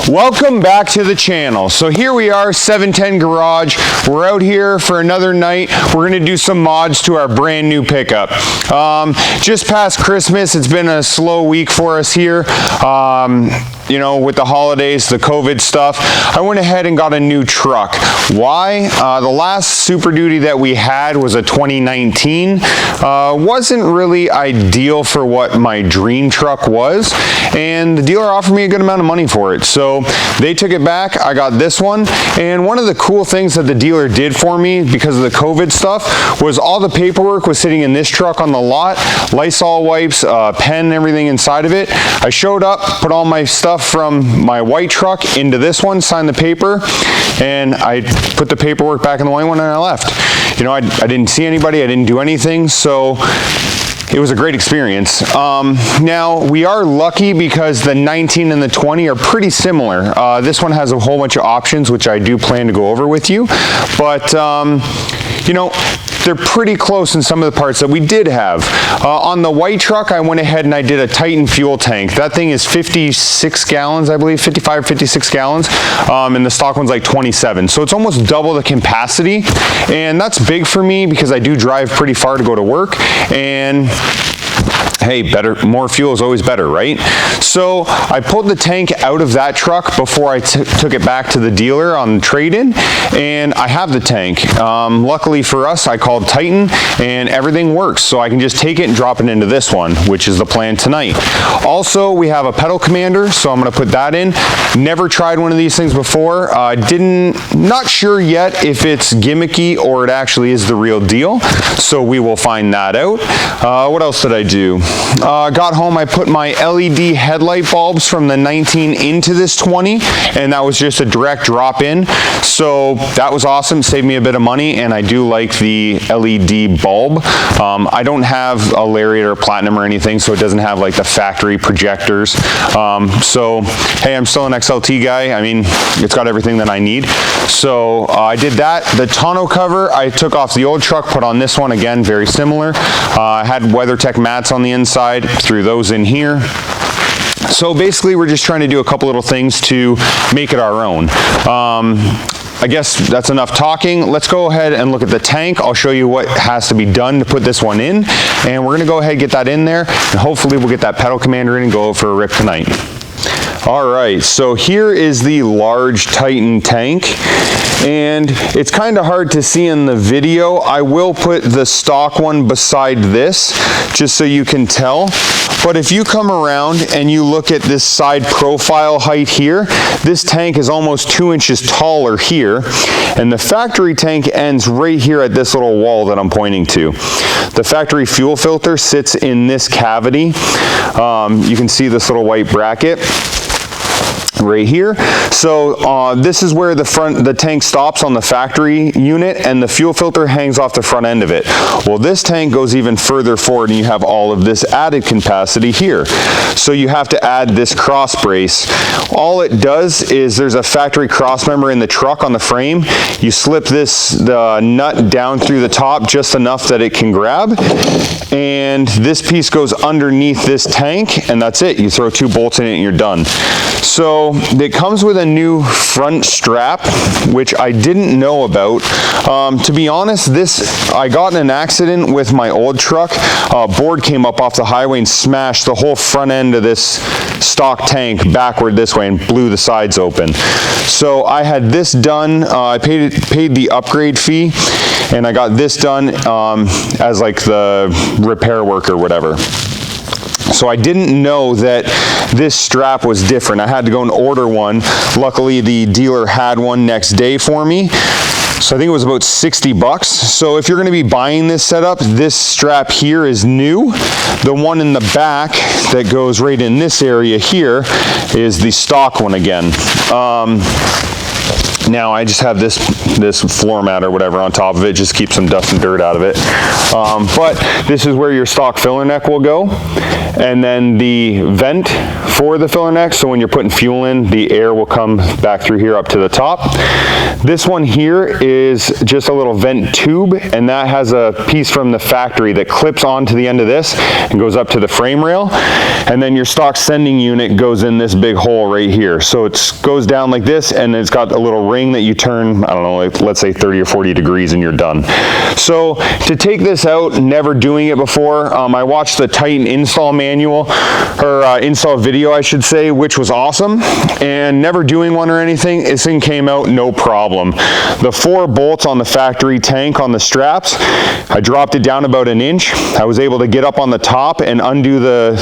Welcome back to the channel. So here we are, 710 Garage. We're out here for another night. We're gonna do some mods to our brand new pickup. Just past Christmas, it's been a slow week for us here. You know, with the holidays, the COVID stuff, I went ahead and got a new truck. Why? The last Super Duty that we had was a 2019. Wasn't really ideal for what my dream truck was, and the dealer offered me a good amount of money for it. So they took it back. I got this one, and one of the cool things that the dealer did for me because of the COVID stuff was all the paperwork was sitting in this truck on the lot, Lysol wipes, pen, everything inside of it. I showed up, put all my stuff from my white truck into this one, signed the paper, and I put the paperwork back in the white one and I left. You know, I didn't see anybody, I didn't do anything, so it was a great experience. Now, we are lucky because the 19 and the 20 are pretty similar. This one has a whole bunch of options, which I do plan to go over with you, but you know, they're pretty close in some of the parts that we did have. On the white truck, I went ahead and I did a Titan fuel tank. That thing is 56 gallons, I believe, 55, 56 gallons, and the stock one's like 27. So it's almost double the capacity, and that's big for me because I do drive pretty far to go to work, and hey, more fuel is always better, right? So I pulled the tank out of that truck before I took it back to the dealer on trade-in, and I have the tank. Luckily for us, I called Titan, and everything works, so I can just take it and drop it into this one, which is the plan tonight. Also, we have a pedal commander, so I'm gonna put that in. Never tried one of these things before. Not sure yet if it's gimmicky or it actually is the real deal, so we will find that out. What else did I do? Got home, I put my LED headlight bulbs from the 19 into this 20, and that was just a direct drop in. So that was awesome, saved me a bit of money, and I do like the LED bulb. I don't have a Lariat or Platinum or anything, so it doesn't have like the factory projectors. So, hey, I'm still an XLT guy. I mean, it's got everything that I need. So I did that. The tonneau cover, I took off the old truck, put on this one, again, very similar. I had WeatherTech mats on the inside, threw those in here. So basically we're just trying to do a couple little things to make it our own. I guess that's enough talking. Let's go ahead and look at the tank. I'll show you what has to be done to put this one in, and we're gonna go ahead and get that in there, and hopefully we'll get that pedal commander in and go for a rip tonight. All right, so here is the large Titan tank, and it's kind of hard to see in the video. I will put the stock one beside this just so you can tell. But if you come around and you look at this side profile height here, this tank is almost 2 inches taller here, and the factory tank ends right here at this little wall that I'm pointing to. The factory fuel filter sits in this cavity. You can see this little white bracket right here. So this is where the tank stops on the factory unit, and the fuel filter hangs off the front end of it. Well, this tank goes even further forward, and you have all of this added capacity here. So you have to add this cross brace. All it does is there's a factory cross member in the truck on the frame. You slip the nut down through the top just enough that it can grab, and this piece goes underneath this tank, and that's it. You throw 2 bolts in it and you're done. So it comes with a new front strap, which I didn't know about. To be honest, I got in an accident with my old truck. Board came up off the highway and smashed the whole front end of this stock tank backward this way and blew the sides open. So I had this done. I paid the upgrade fee, and I got this done as like the repair work or whatever. So I didn't know that this strap was different. I had to go and order one. Luckily, the dealer had one next day for me. So I think it was about 60 bucks. So if you're gonna be buying this setup, this strap here is new. The one in the back that goes right in this area here is the stock one again. Now I just have this floor mat or whatever on top of it, just keep some dust and dirt out of it. But this is where your stock filler neck will go, and then the vent for the filler neck, so when you're putting fuel in, the air will come back through here up to the top. This one here is just a little vent tube, and that has a piece from the factory that clips onto the end of this and goes up to the frame rail, and then your stock sending unit goes in this big hole right here. So it goes down like this, and it's got a little ring that you turn, I don't know, like, let's say 30 or 40 degrees, and you're done. So to take this out, never doing it before, I watched the Titan install manual, or install video I should say, which was awesome, and never doing one or anything, this thing came out no problem. The 4 bolts on the factory tank on the straps, I dropped it down about an inch. I was able to get up on the top and undo the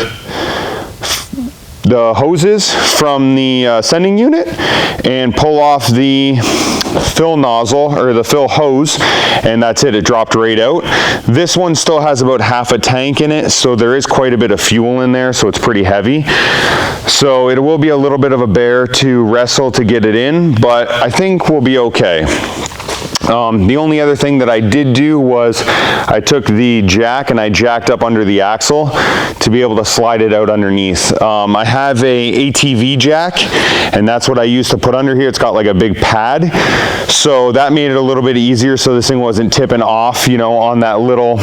hoses from the sending unit and pull off the fill nozzle or the fill hose, and that's it. It dropped right out. This one still has about half a tank in it, so there is quite a bit of fuel in there, so it's pretty heavy. So it will be a little bit of a bear to wrestle to get it in, but I think we'll be okay. The only other thing that I did do was I took the jack and I jacked up under the axle to be able to slide it out underneath. I have a ATV jack, and that's what I used to put under here. It's got like a big pad, so that made it a little bit easier, so this thing wasn't tipping off, you know, on that little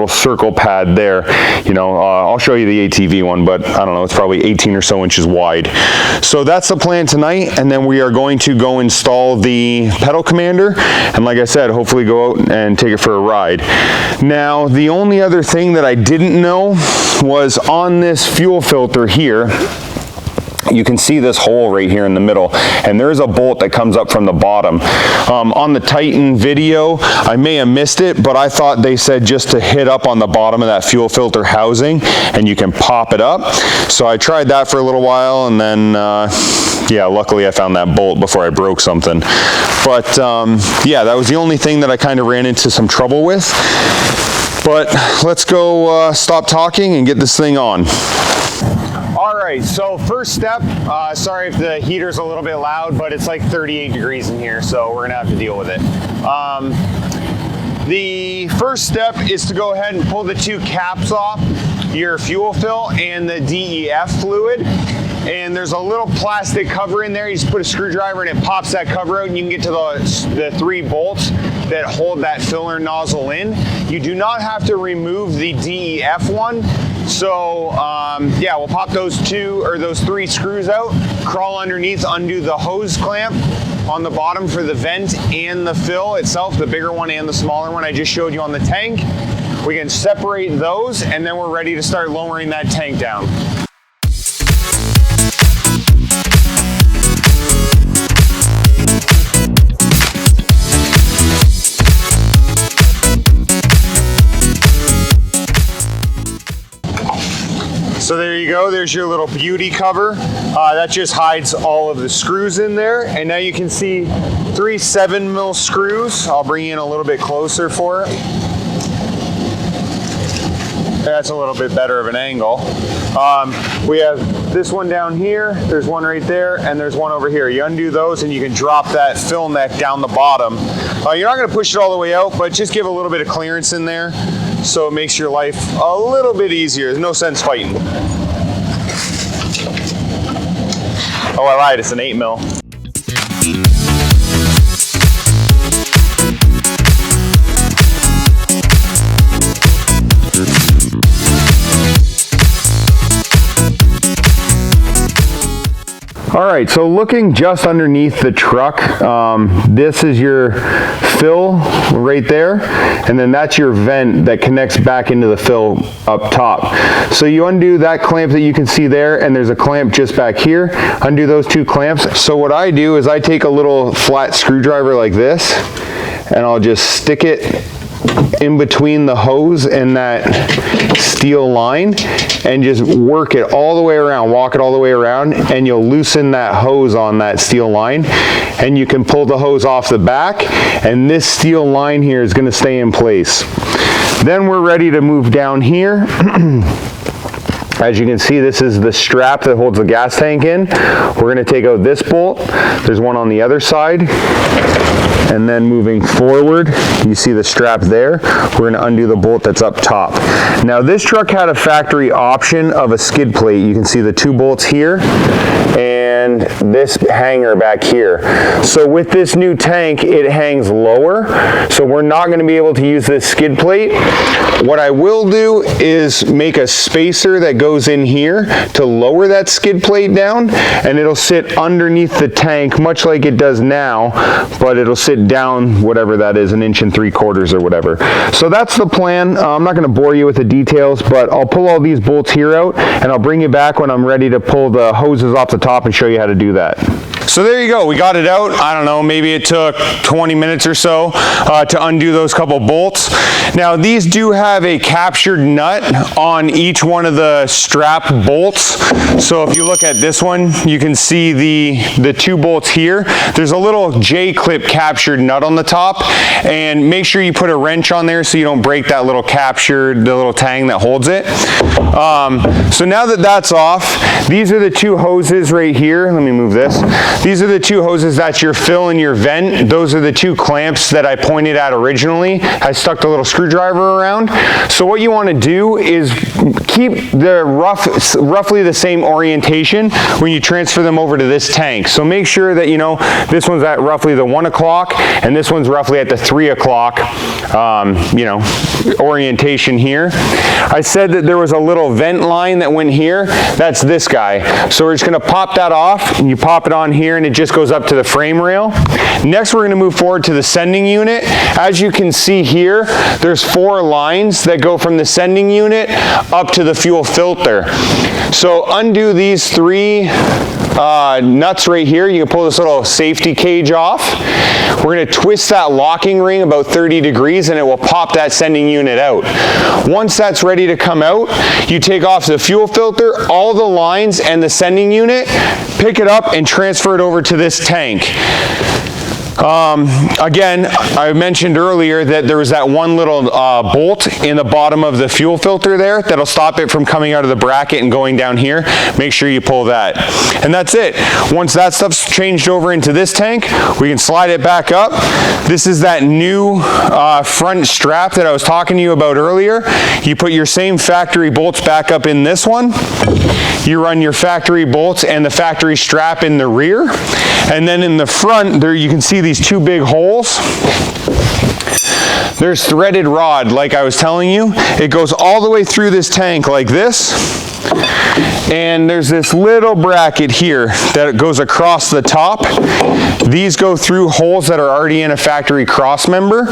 circle pad there. You know, I'll show you the ATV one, but I don't know, it's probably 18 or so inches wide. So that's the plan tonight, and then we are going to go install the pedal commander, and like I said, hopefully go out and take it for a ride. Now, the only other thing that I didn't know was on this fuel filter here, you can see this hole right here in the middle, and there is a bolt that comes up from the bottom. On the Titan video, I may have missed it, but I thought they said just to hit up on the bottom of that fuel filter housing and you can pop it up. So I tried that for a little while, and then yeah, luckily I found that bolt before I broke something. But yeah, that was the only thing that I kind of ran into some trouble with. But let's go stop talking and get this thing on. All right, so first step, sorry if the heater's a little bit loud, but it's like 38 degrees in here, so we're gonna have to deal with it. The first step is to go ahead and pull the 2 caps off your fuel fill and the DEF fluid. And there's a little plastic cover in there. You just put a screwdriver and it pops that cover out, and you can get to the 3 bolts that hold that filler nozzle in. You do not have to remove the DEF one. So yeah, we'll pop those 3 screws out, crawl underneath, undo the hose clamp on the bottom for the vent and the fill itself, the bigger one and the smaller one I just showed you on the tank. We can separate those, and then we're ready to start lowering that tank down. So there you go, there's your little beauty cover. That just hides all of the screws in there. And now you can see 3 7mm screws. I'll bring you in a little bit closer for it. That's a little bit better of an angle. We have this one down here, there's one right there, and there's one over here. You undo those and you can drop that fill neck down the bottom. You're not gonna push it all the way out, but just give a little bit of clearance in there so it makes your life a little bit easier. There's no sense fighting. Oh, I lied, it's an 8mm. All right, so looking just underneath the truck, this is your fill right there, and then that's your vent that connects back into the fill up top. So you undo that clamp that you can see there, and there's a clamp just back here. Undo those 2 clamps. So what I do is I take a little flat screwdriver like this, and I'll just stick it in between the hose and that steel line and just work it all the way around, walk it all the way around, and you'll loosen that hose on that steel line, and you can pull the hose off the back, and this steel line here is going to stay in place. Then we're ready to move down here. As you can see, this is the strap that holds the gas tank in. We're going to take out this bolt. There's one on the other side. And then moving forward, you see the strap there. We're going to undo the bolt that's up top. Now this truck had a factory option of a skid plate. You can see the 2 bolts here and this hanger back here. So with this new tank, it hangs lower. So we're not going to be able to use this skid plate. What I will do is make a spacer that goes in here to lower that skid plate down, and it'll sit underneath the tank much like it does now, but it'll sit down whatever that is, 1 3/4 inches or whatever. So that's the plan. I'm not going to bore you with the details, but I'll pull all these bolts here out and I'll bring you back when I'm ready to pull the hoses off the top and show you how to do that. So there you go, we got it out. I don't know, maybe it took 20 minutes or so to undo those couple bolts. Now these do have a captured nut on each one of the strap bolts. So if you look at this one, you can see the 2 bolts here. There's a little J-clip captured nut on the top, and make sure you put a wrench on there so you don't break that little the little tang that holds it. So now that that's off, these are the 2 hoses right here. Let me move this. These are the 2 hoses, that's your fill and your vent. Those are the 2 clamps that I pointed at originally. I stuck the little screwdriver around. So what you want to do is keep the roughly the same orientation when you transfer them over to this tank. So make sure that, you know, this one's at roughly the 1 o'clock and this one's roughly at the 3 o'clock, you know, orientation here. I said that there was a little vent line that went here. That's this guy. So we're just going to pop that off, and you pop it on here and it just goes up to the frame rail. Next, we're going to move forward to the sending unit. As you can see here, there's 4 lines that go from the sending unit up to the fuel filter. So undo these 3 nuts right here. You can pull this little safety cage off. We're going to twist that locking ring about 30 degrees and it will pop that sending unit out. Once that's ready to come out, you take off the fuel filter, all the lines, and the sending unit, pick it up and transfer it over to this tank. Again, I mentioned earlier that there was that one little bolt in the bottom of the fuel filter there that'll stop it from coming out of the bracket and going down here. Make sure you pull that. And that's it. Once that stuff's changed over into this tank, we can slide it back up. This is that new front strap that I was talking to you about earlier. You put your same factory bolts back up in this one. You run your factory bolts and the factory strap in the rear. And then in the front, there you can see these 2 big holes. There's threaded rod, like I was telling you. It goes all the way through this tank like this. And there's this little bracket here that goes across the top. These go through holes that are already in a factory cross member.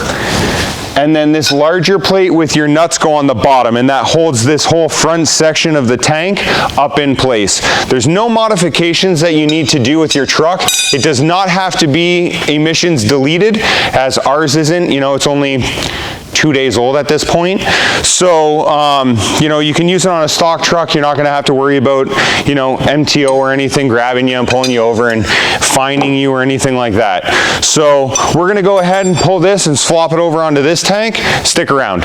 And then this larger plate with your nuts go on the bottom, and that holds this whole front section of the tank up in place. There's no modifications that you need to do with your truck. It does not have to be emissions deleted, as ours isn't. You know, it's only 2 days old at this point. So, you know, you can use it on a stock truck. You're not going to have to worry about, you know, MTO or anything grabbing you and pulling you over and fining you or anything like that. So we're going to go ahead and pull this and swap it over onto this tank. Stick around.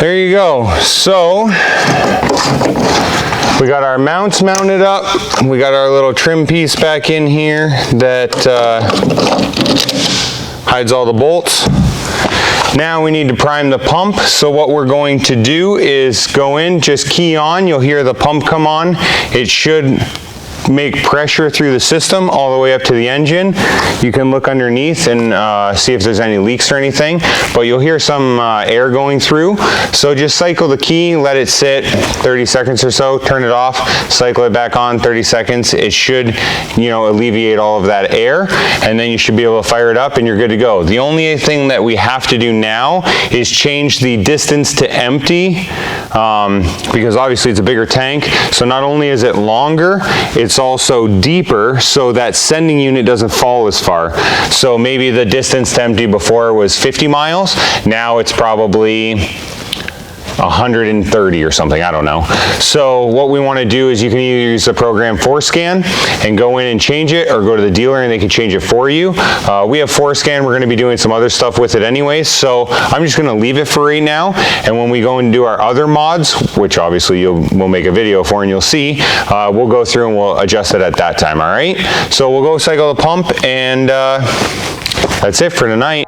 There you go. So we got our mounts mounted up. We got our little trim piece back in here that hides all the bolts. Now we need to prime the pump. So what we're going to do is go in, just key on. You'll hear the pump come on. It should make pressure through the system all the way up to the engine. You can look underneath and see if there's any leaks or anything, but you'll hear some air going through. So just cycle the key, let it sit 30 seconds or so, turn it off, cycle it back on 30 seconds. It should, you know, alleviate all of that air, and then you should be able to fire it up and you're good to go. The only thing that we have to do now is change the distance to empty, because obviously it's a bigger tank. So not only is it longer, it's also deeper, so that sending unit doesn't fall as far. So maybe the distance to empty before was 50 miles. Now it's probably 130 or something, I don't know. So what we want to do is you can either use the program ForScan and go in and change it, or go to the dealer and they can change it for you. We have ForScan. We're going to be doing some other stuff with it anyways, so I'm just going to leave it for right now, and when we go and do our other mods, which obviously we'll make a video for and you'll see, we'll go through and we'll adjust it at that time. All right, so we'll go cycle the pump, and that's it for tonight.